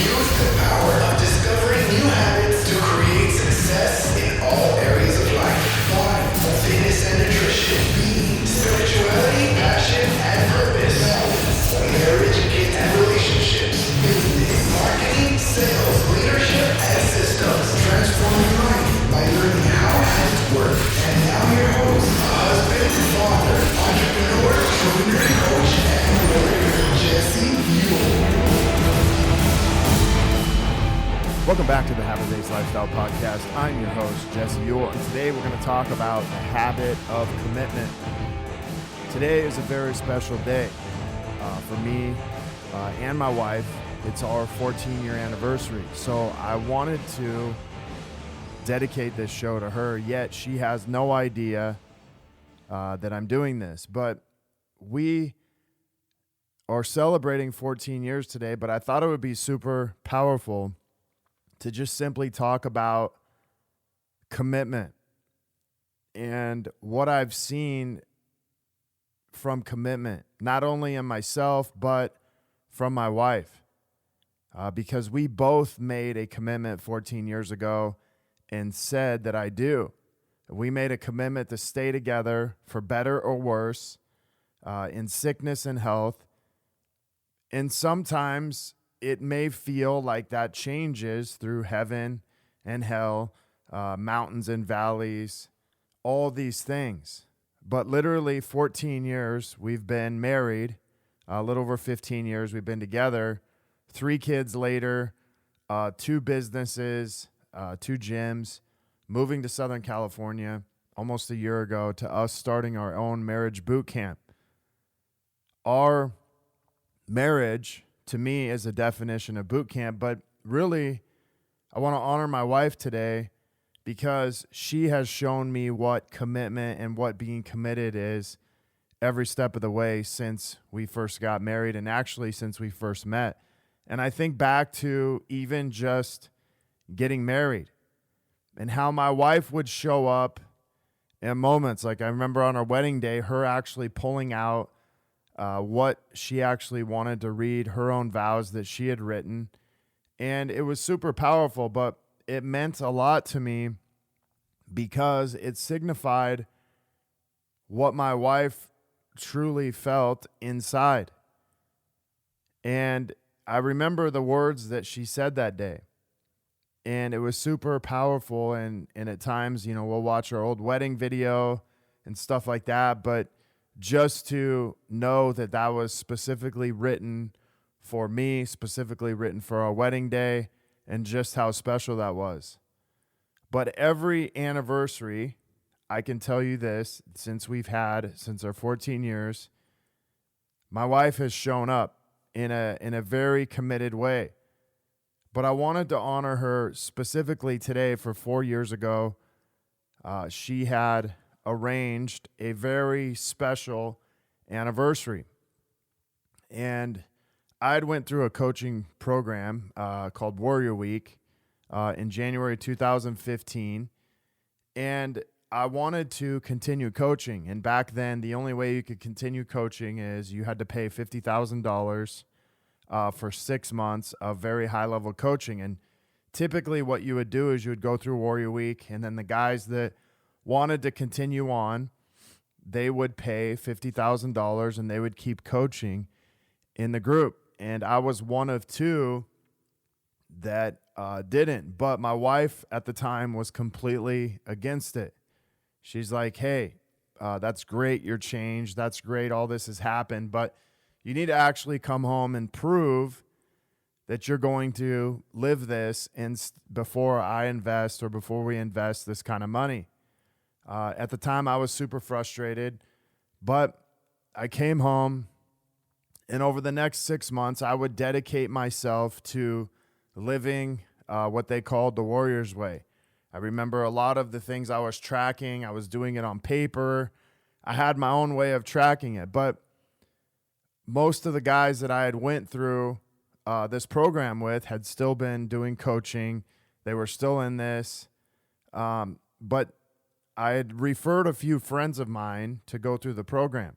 Use the power of discovering new habits to create success in all areas of life. Body, fitness and nutrition, being, spirituality, passion and purpose, balance, marriage, kids and relationships, business, marketing, sales, leadership and systems. Transform your life by learning how habits work. And now your host, husband, father, entrepreneur, trainer, coach, and warrior, Jesse Buell. Welcome back to the Habit-Based Lifestyle Podcast. I'm your host, Jesse Buell, and today we're going to talk about the habit of commitment. Today is a very special day for me and my wife. It's our 14-year anniversary, so I wanted to dedicate this show to her, yet she has no idea that I'm doing this. But we are celebrating 14 years today, but I thought it would be super powerful to just simply talk about commitment and what I've seen from commitment, not only in myself, but from my wife. Because we both made a commitment 14 years ago and said that I do. We made a commitment to stay together for better or worse, in sickness and health. And sometimes it may feel like that changes through heaven and hell, mountains and valleys, all these things. But literally 14 years we've been married, a little over 15 years we've been together, 3 kids later, 2 businesses, 2 gyms, moving to Southern California almost a year ago, to us starting our own marriage boot camp. Our marriage, to me, is a definition of boot camp, but really, I want to honor my wife today because she has shown me what commitment and what being committed is every step of the way since we first got married, and actually since we first met. And I think back to even just getting married and how my wife would show up in moments. Like I remember on our wedding day, her actually pulling out what she actually wanted to read, her own vows that she had written. And it was super powerful, but it meant a lot to me because it signified what my wife truly felt inside. And I remember the words that she said that day. And it was super powerful. And at times, we'll watch our old wedding video and stuff like that. But just to know that that was specifically written for me, specifically written for our wedding day, and just how special that was. But every anniversary, I can tell you this, since our 14 years, my wife has shown up in a very committed way. But I wanted to honor her specifically today. For 4 years ago, she had arranged a very special anniversary. And I'd went through a coaching program called Warrior Week in January 2015. And I wanted to continue coaching. And back then, the only way you could continue coaching is you had to pay $50,000 for 6 months of very high-level coaching. And typically what you would do is you would go through Warrior Week, and then the guys that wanted to continue on, they would pay $50,000 and they would keep coaching in the group. And I was one of 2 that didn't. But my wife at the time was completely against it. She's like, hey, that's great, you're changed. That's great, all this has happened. But you need to actually come home and prove that you're going to live this before I invest or before we invest this kind of money. At the time, I was super frustrated, but I came home, and over the next 6 months, I would dedicate myself to living what they called the Warrior's Way. I remember a lot of the things I was tracking. I was doing it on paper. I had my own way of tracking it, but most of the guys that I had went through this program with had still been doing coaching. They were still in this, but I had referred a few friends of mine to go through the program.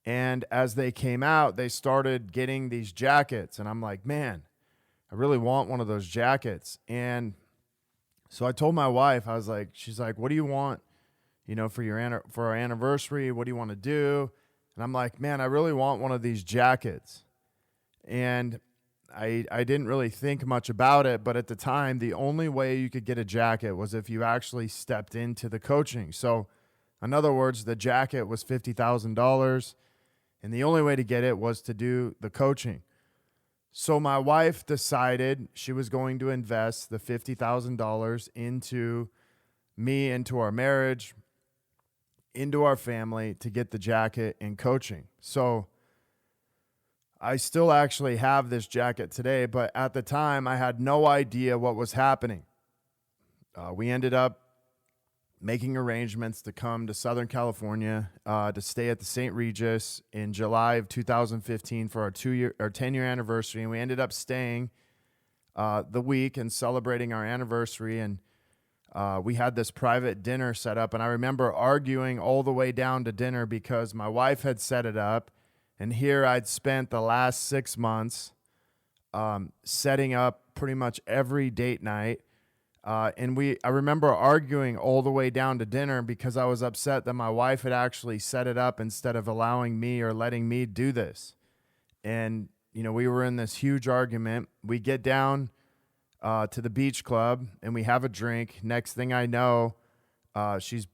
And as they came out, they started getting these jackets. And I'm like, man, I I really want one of those jackets. And so I told my wife, I was like, she's like, what do you want, for our anniversary? What do you want to do? And I'm like, man, I really want one of these jackets. And I didn't really think much about it, but at the time, the only way you could get a jacket was if you actually stepped into the coaching. So in other words, the jacket was $50,000, and the only way to get it was to do the coaching. So my wife decided she was going to invest the $50,000 into me, into our marriage, into our family to get the jacket and coaching. So I still actually have this jacket today, but at the time I had no idea what was happening. We ended up making arrangements to come to Southern California to stay at the St. Regis in July of 2015 for our 10-year anniversary, and we ended up staying the week and celebrating our anniversary. And we had this private dinner set up, and I remember arguing all the way down to dinner because my wife had set it up. And here I'd spent the last 6 months setting up pretty much every date night. I remember arguing all the way down to dinner because I was upset that my wife had actually set it up instead of allowing me or letting me do this. And, we were in this huge argument. We get down to the beach club and we have a drink. Next thing I know, she's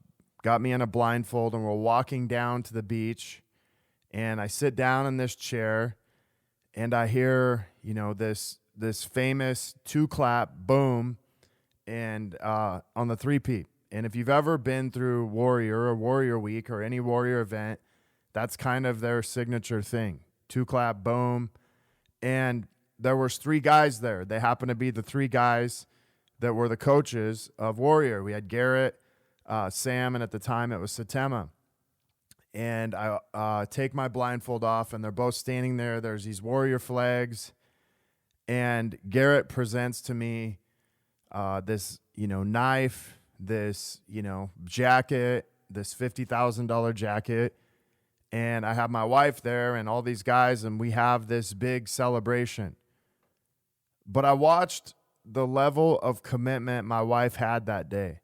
got me in a blindfold and we're walking down to the beach. And I sit down in this chair and I hear, this famous 2-clap boom and on the 3-peat. And if you've ever been through Warrior or Warrior Week or any Warrior event, that's kind of their signature thing. 2-clap boom. And there was 3 guys there. They happened to be the 3 guys that were the coaches of Warrior. We had Garrett, Sam, and at the time it was Satema. And I take my blindfold off, and they're both standing there. There's these Warrior flags, and Garrett presents to me this, knife, this, jacket, this $50,000 jacket, and I have my wife there and all these guys, and we have this big celebration. But I watched the level of commitment my wife had that day.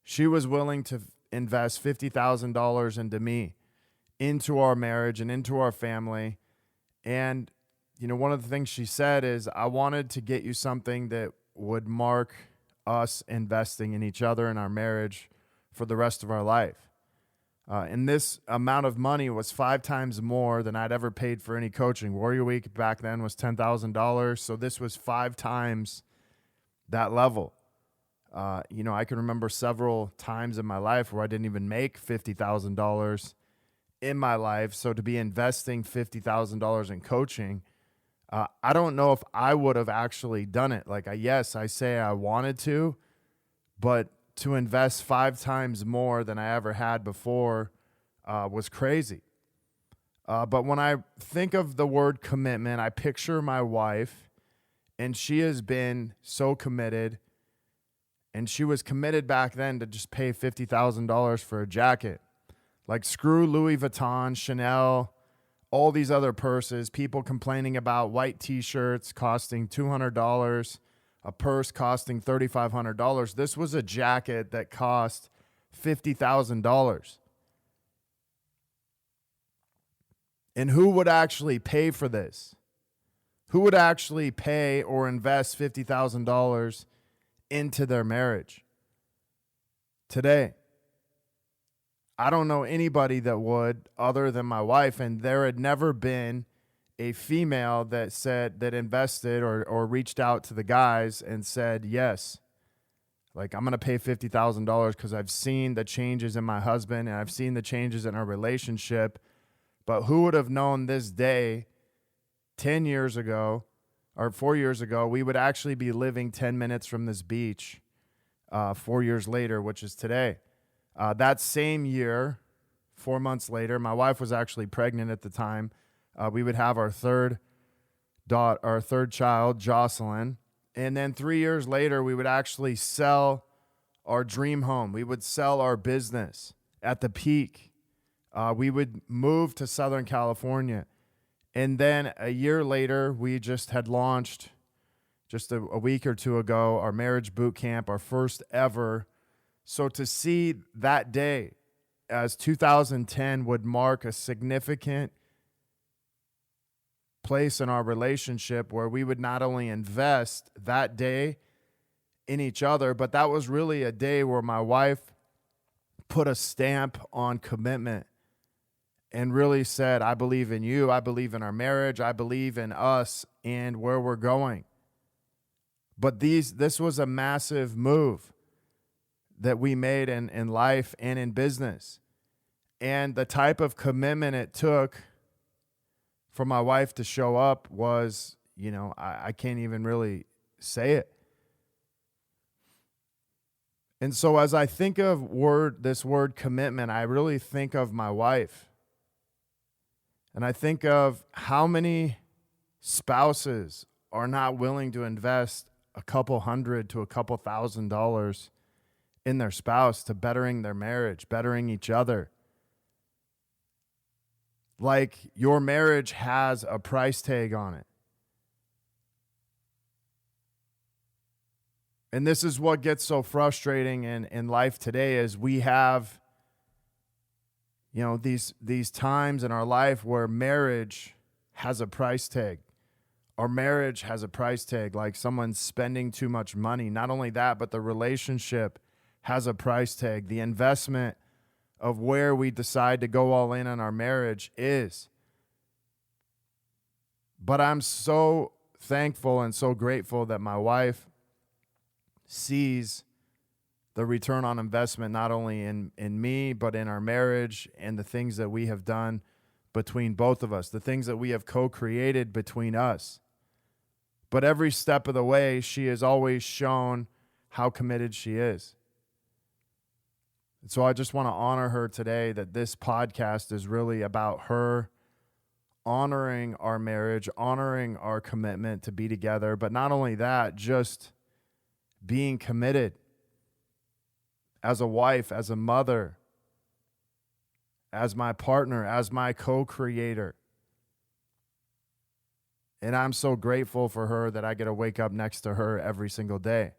She was willing to invest $50,000 into me, into our marriage and into our family. And, one of the things she said is, I wanted to get you something that would mark us investing in each other and our marriage for the rest of our life. And this amount of money was 5 times more than I'd ever paid for any coaching. Warrior Week back then was $10,000. So this was 5 times that level. I can remember several times in my life where I didn't even make $50,000 in my life. So to be investing $50,000 in coaching, I don't know if I would have actually done it. Yes, I say I wanted to, but to invest 5 times more than I ever had before was crazy. But when I think of the word commitment, I picture my wife, and she has been so committed. And she was committed back then to just pay $50,000 for a jacket. Screw Louis Vuitton, Chanel, all these other purses, people complaining about white t-shirts costing $200, a purse costing $3,500. This was a jacket that cost $50,000. And who would actually pay for this? Who would actually pay or invest $50,000 into their marriage today? I don't know anybody that would, other than my wife, and there had never been a female that invested or reached out to the guys and said, yes, I'm going to pay $50,000 because I've seen the changes in my husband and I've seen the changes in our relationship. But who would have known this day 10 years ago or 4 years ago, we would actually be living 10 minutes from this beach 4 years later, which is today. That same year, 4 months later, my wife was actually pregnant at the time. We would have our third child, Jocelyn. And then 3 years later, we would actually sell our dream home. We would sell our business at the peak. We would move to Southern California. And then a year later, we just had launched just a week or two ago, our marriage boot camp, our first ever. So to see that day as 2010 would mark a significant place in our relationship where we would not only invest that day in each other, but that was really a day where my wife put a stamp on commitment and really said, I believe in you, I believe in our marriage, I believe in us and where we're going. But this was a massive move that we made in life and in business. And the type of commitment it took for my wife to show up was, I can't even really say it. And so as I think of this word commitment, I really think of my wife. And I think of how many spouses are not willing to invest a couple $100 to a couple $1,000 in their spouse to bettering their marriage, bettering each other. Like your marriage has a price tag on it. And this is what gets so frustrating in life today is we have, these times in our life where marriage has a price tag. Our marriage has a price tag, like someone's spending too much money. Not only that, but the relationship has a price tag. The investment of where we decide to go all in on our marriage is. But I'm so thankful and so grateful that my wife sees the return on investment, not only in me, but in our marriage and the things that we have done between both of us, the things that we have co-created between us. But every step of the way, she has always shown how committed she is. And so I just want to honor her today, that this podcast is really about her honoring our marriage, honoring our commitment to be together. But not only that, just being committed as a wife, as a mother, as my partner, as my co-creator. And I'm so grateful for her that I get to wake up next to her every single day.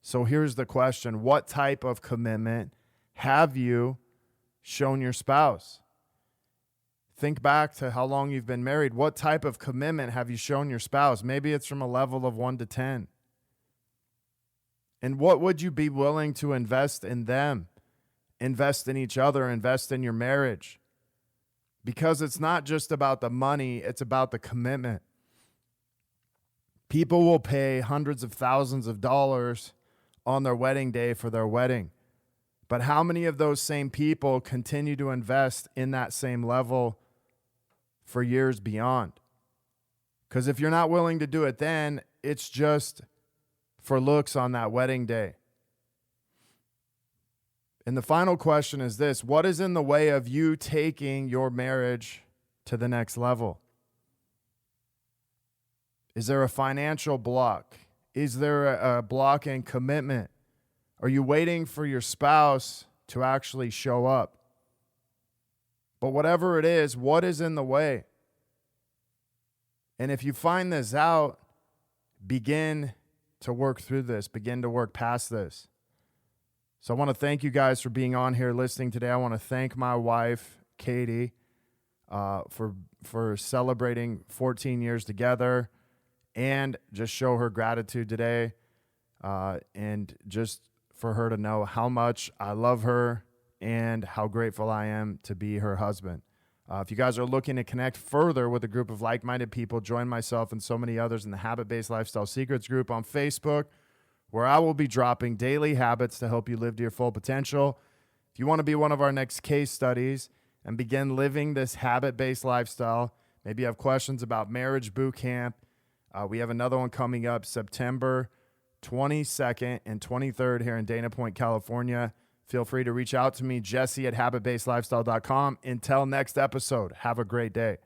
So here's the question. What type of commitment have you shown your spouse? Think back to how long you've been married. What type of commitment have you shown your spouse? Maybe it's from a level of 1 to 10. And what would you be willing to invest in them? Invest in each other, invest in your marriage. Because it's not just about the money, it's about the commitment. People will pay hundreds of thousands of dollars on their wedding day for their wedding. But how many of those same people continue to invest in that same level for years beyond? Because if you're not willing to do it then, it's just for looks on that wedding day. And the final question is this: what is in the way of you taking your marriage to the next level? Is there a financial block? Is there a block in commitment? Are you waiting for your spouse to actually show up? But whatever it is, what is in the way? And if you find this out, begin to work through this, begin to work past this. So I want to thank you guys for being on here listening today. I want to thank my wife, Katie, for celebrating 14 years together, and just show her gratitude today, and just for her to know how much I love her and how grateful I am to be her husband. If you guys are looking to connect further with a group of like-minded people, join myself and so many others in the Habit-Based Lifestyle Secrets group on Facebook, where I will be dropping daily habits to help you live to your full potential. If you want to be one of our next case studies and begin living this habit-based lifestyle, maybe you have questions about marriage boot camp, we have another one coming up September 22nd and 23rd here in Dana Point, California. Feel free to reach out to me, Jesse at habitbasedlifestyle.com. Until next episode, have a great day.